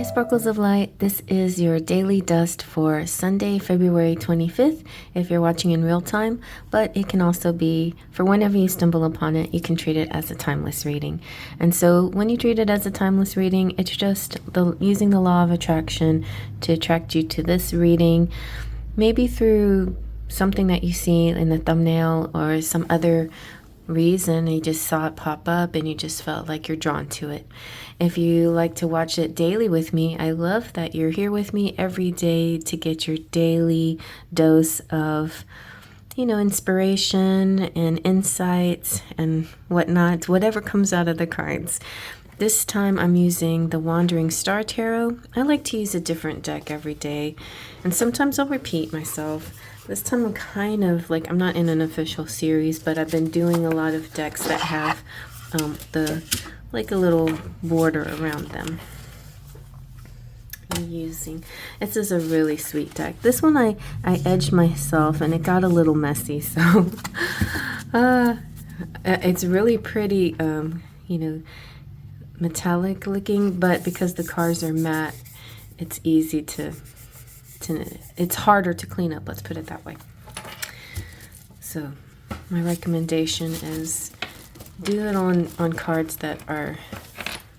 Hi Sparkles of Light, this is your daily dust for Sunday, February 25th if you're watching in real time, but it can also be for whenever you stumble upon it, you can treat it as a timeless reading. And so when you treat it as a timeless reading, it's just using the law of attraction to attract you to this reading, maybe through something that you see in the thumbnail or some other reason you just saw it pop up and you just felt like you're drawn to it. If you like to watch it daily with me, I love that you're here with me every day to get your daily dose of, inspiration and insights and whatnot, whatever comes out of the cards. This time I'm using the Wandering Star Tarot. I like to use a different deck every day, and sometimes I'll repeat myself. This time I'm kind of like, I'm not in an official series, but I've been doing a lot of decks that have like a little border around them. This is a really sweet deck. This one I edged myself and it got a little messy, so it's really pretty, metallic looking, but because the cards are matte, it's easy it's harder to clean up, let's put it that way. So my recommendation is do it on cards that are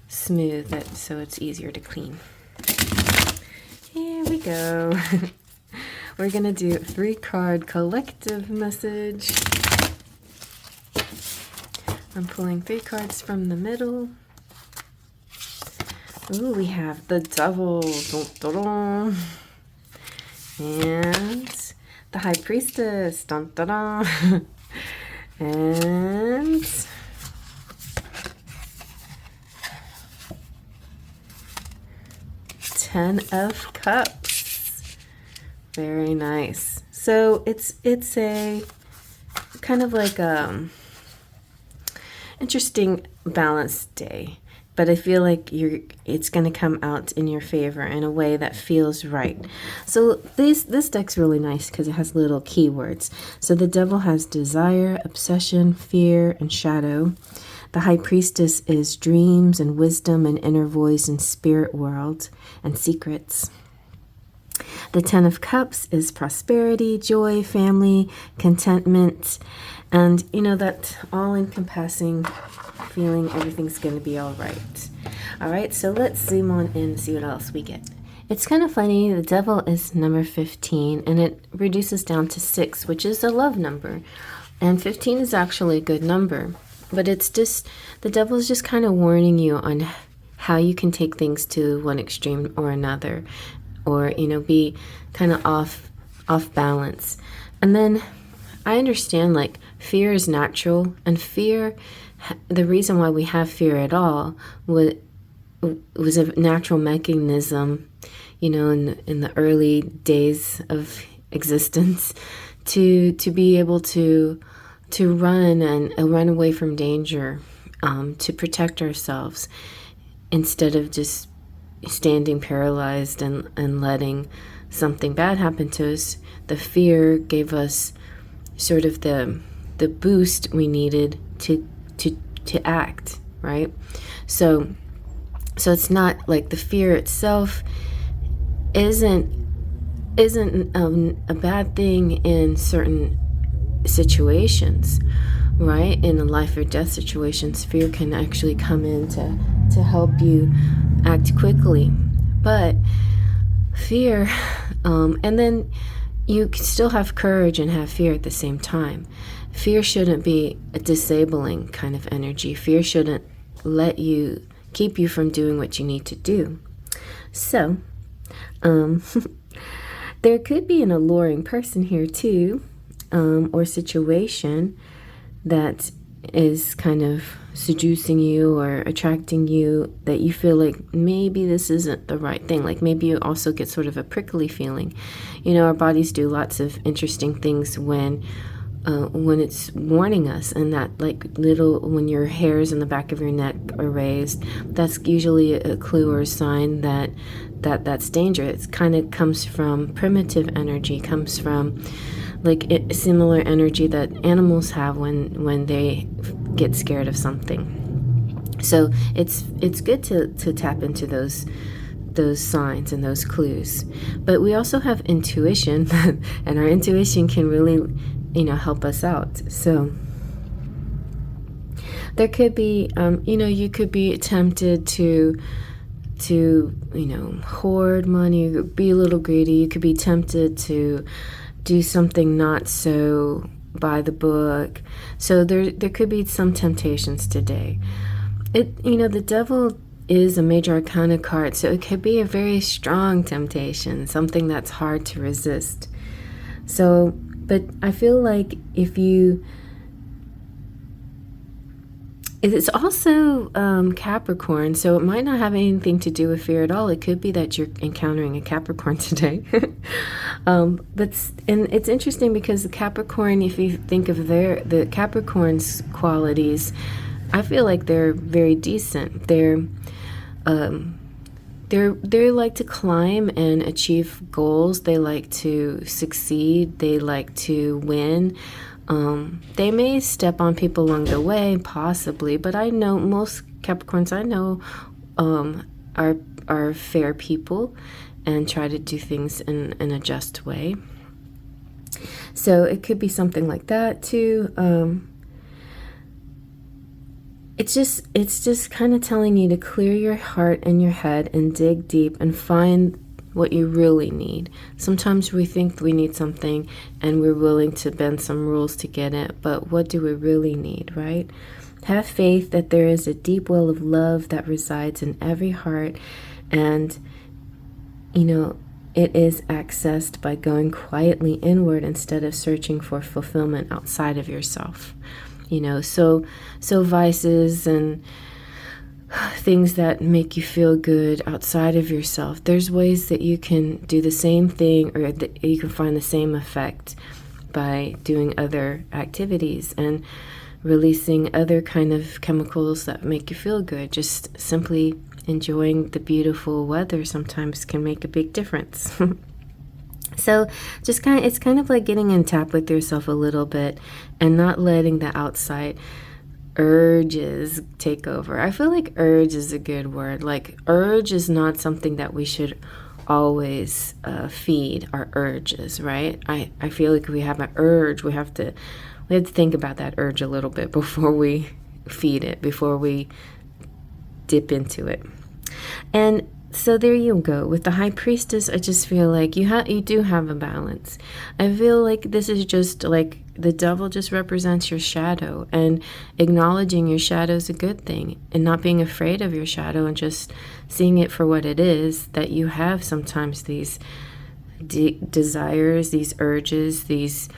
smooth, so it's easier to clean. Here we go. We're gonna do a 3-card collective message. I'm pulling 3 cards from the middle. Ooh, we have the Devil. Dun, dun, dun. And the High Priestess, dun, dun, dun. And Ten of Cups. Very nice. So it's a kind of like interesting balanced day. But I feel like it's going to come out in your favor in a way that feels right. So this deck's really nice because it has little keywords. So the Devil has desire, obsession, fear, and shadow. The High Priestess is dreams and wisdom and inner voice and spirit world and secrets. The Ten of Cups is prosperity, joy, family, contentment, and that all-encompassing feeling everything's going to be all right. All right, so let's zoom on in and see what else we get. It's kind of funny. The Devil is number 15, and it reduces down to 6, which is a love number. And 15 is actually a good number, but it's just, the Devil is just kind of warning you on how you can take things to one extreme or another, or, be kind of off balance. And then I understand, like, fear is natural, and fear, the reason why we have fear at all was a natural mechanism, in the early days of existence, to be able to run and run away from danger, to protect ourselves, instead of just standing paralyzed and letting something bad happen to us. The fear gave us sort of the boost we needed to act, right? So it's not like the fear itself isn't a bad thing in certain situations, right? In a life or death situations, fear can actually come in to help you act quickly. But fear, and then you can still have courage and have fear at the same time. Fear shouldn't be a disabling kind of energy. Fear shouldn't keep you from doing what you need to do. So, there could be an alluring person here too, or situation that is kind of seducing you or attracting you, that you feel like maybe this isn't the right thing. Like maybe you also get sort of a prickly feeling. Our bodies do lots of interesting things when it's warning us, and that when your hairs in the back of your neck are raised, that's usually a clue or a sign that's danger. It kind of comes from primitive energy, comes from similar energy that animals have when they get scared of something. So it's good to tap into those those signs and those clues. But we also have intuition, and our intuition can really, help us out. So there could be, you could be tempted to hoard money, be a little greedy. You could be tempted to do something not so by the book. So there could be some temptations today. The devil is a major arcana card, so it could be a very strong temptation, something that's hard to resist. So, but I feel like it's also Capricorn, so it might not have anything to do with fear at all. It could be that you're encountering a Capricorn today. And it's interesting because the Capricorn, if you think of the Capricorn's qualities, I feel like they're very decent. They like to climb and achieve goals. They like to succeed. They like to win. They may step on people along the way, possibly, but I know most Capricorns are fair people and try to do things in a just way. So it could be something like that too. It's just kind of telling you to clear your heart and your head and dig deep and find what you really need. Sometimes we think we need something and we're willing to bend some rules to get it, but what do we really need, right? Have faith that there is a deep well of love that resides in every heart, and it is accessed by going quietly inward instead of searching for fulfillment outside of yourself. So vices and things that make you feel good outside of yourself, there's ways that you can do the same thing, or that you can find the same effect by doing other activities and releasing other kind of chemicals that make you feel good. Just simply enjoying the beautiful weather sometimes can make a big difference. So it's kind of like getting in tap with yourself a little bit and not letting the outside urges take over. I feel like urge is a good word. Like, urge is not something that we should always feed our urges, right? I feel like we have an urge. We have to think about that urge a little bit before we feed it, before we dip into it. And so there you go. With the High Priestess, I just feel like you do have a balance. I feel like this is just like the devil just represents your shadow, and acknowledging your shadow is a good thing, and not being afraid of your shadow and just seeing it for what it is, that you have sometimes these desires, these urges, these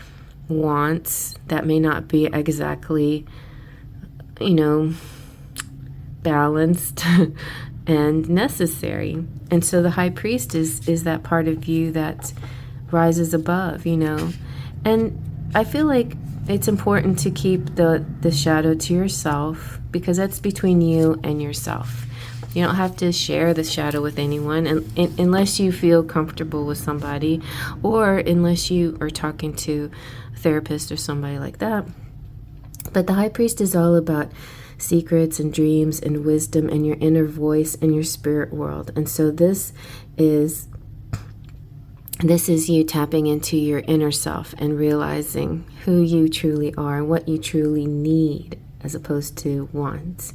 wants that may not be exactly, balanced and necessary. And so the High Priest is that part of you that rises above, And I feel like it's important to keep the shadow to yourself, because that's between you and yourself. You don't have to share the shadow with anyone unless you feel comfortable with somebody, or unless you are talking to a therapist or somebody like that. But the High Priest is all about secrets and dreams and wisdom and your inner voice and your spirit world. And so this is you tapping into your inner self and realizing who you truly are and what you truly need as opposed to want.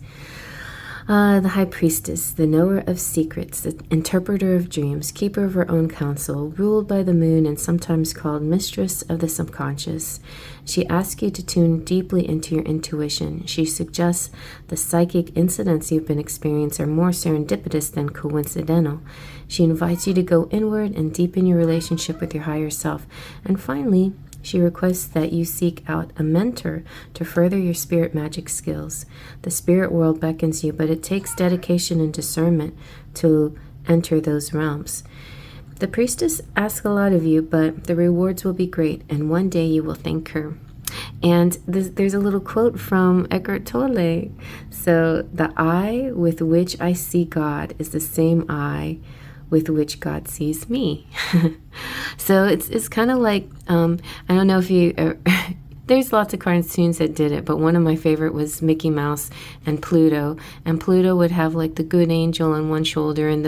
The High Priestess, the knower of secrets, the interpreter of dreams, keeper of her own counsel, ruled by the moon and sometimes called mistress of the subconscious. She asks you to tune deeply into your intuition. She suggests the psychic incidents you've been experiencing are more serendipitous than coincidental. She invites you to go inward and deepen your relationship with your higher self. And finally, she requests that you seek out a mentor to further your spirit magic skills. The spirit world beckons you, but it takes dedication and discernment to enter those realms. The priestess asks a lot of you, but the rewards will be great, and one day you will thank her. And there's a little quote from Eckhart Tolle. So, the eye with which I see God is the same eye with which God sees me. So it's kind of like, I don't know if you there's lots of cartoons that did it, but one of my favorite was Mickey Mouse and Pluto. And Pluto would have like the good angel on one shoulder and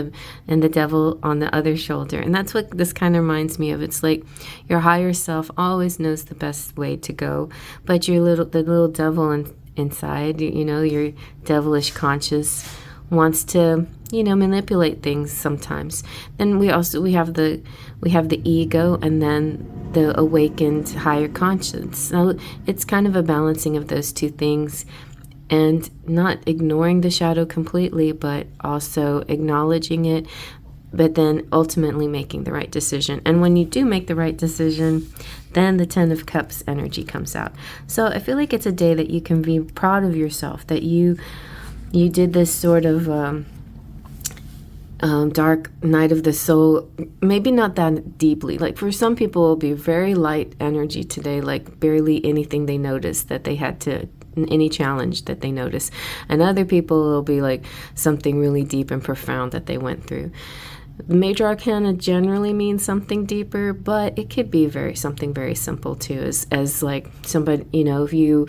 the devil on the other shoulder. And that's what this kind of reminds me of. It's like your higher self always knows the best way to go, but the little devil inside, your devilish conscious wants to manipulate things sometimes. Then we have the ego, and then the awakened higher conscience. So it's kind of a balancing of those two things, and not ignoring the shadow completely, but also acknowledging it, but then ultimately making the right decision. And when you do make the right decision, then the 10 of Cups energy comes out. So I feel like it's a day that you can be proud of yourself, that you did this sort of dark night of the soul, maybe not that deeply. Like for some people, it'll be very light energy today, like barely anything they noticed that they had to, any challenge that they noticed. And other people, it'll be like something really deep and profound that they went through. The major arcana generally means something deeper, but it could be something very simple too, as like somebody, if you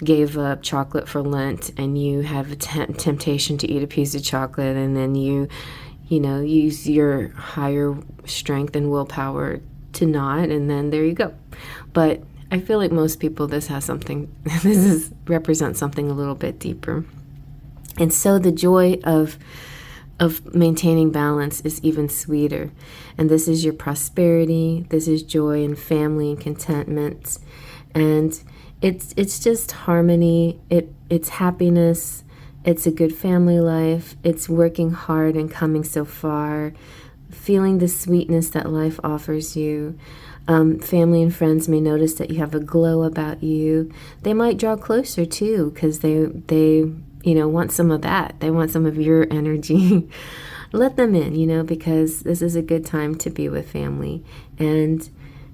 gave up chocolate for Lent and you have a temptation to eat a piece of chocolate, and then you use your higher strength and willpower to not, and then there you go. But I feel like most people, this represents something a little bit deeper. And so the joy of maintaining balance is even sweeter. And this is your prosperity, this is joy and family and contentment. And it's just harmony, it's happiness, it's a good family life, it's working hard and coming so far, feeling the sweetness that life offers you. Family and friends may notice that you have a glow about you. They might draw closer too, because they want some of that. They want some of your energy. Let them in, because this is a good time to be with family and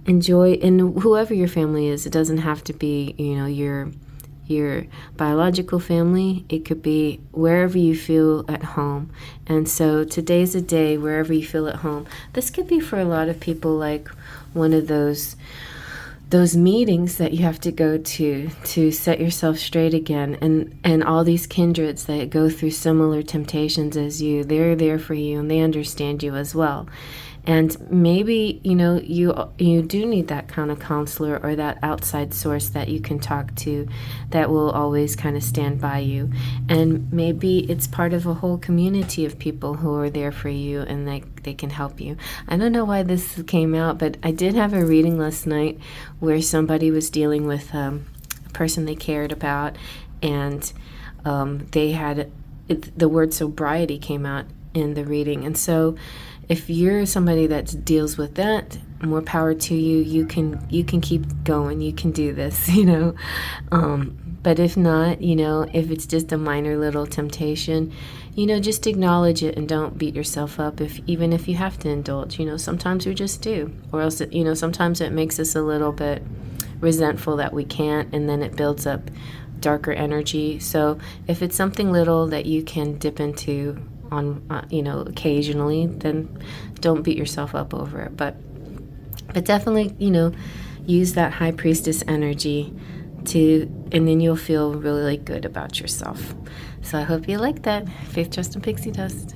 enjoy. And whoever your family is, it doesn't have to be, your biological family. It could be wherever you feel at home. And so today's a day wherever you feel at home. This could be for a lot of people like one of those meetings that you have to go to set yourself straight again, and all these kindreds that go through similar temptations as you, they're there for you and they understand you as well. And maybe, you do need that kind of counselor or that outside source that you can talk to that will always kind of stand by you. And maybe it's part of a whole community of people who are there for you and they can help you. I don't know why this came out, but I did have a reading last night where somebody was dealing with a person they cared about, and they had the word sobriety came out in the reading. And so if you're somebody that deals with that, more power to you. You can keep going. You can do this, But if not, if it's just a minor little temptation, just acknowledge it and don't beat yourself up even if you have to indulge. Sometimes we just do. Or else, sometimes it makes us a little bit resentful that we can't, and then it builds up darker energy. So if it's something little that you can dip into on occasionally, then don't beat yourself up over it, but definitely use that high priestess energy and then you'll feel really good about yourself. So I hope you like that. Faith, Trust, and Pixie Dust.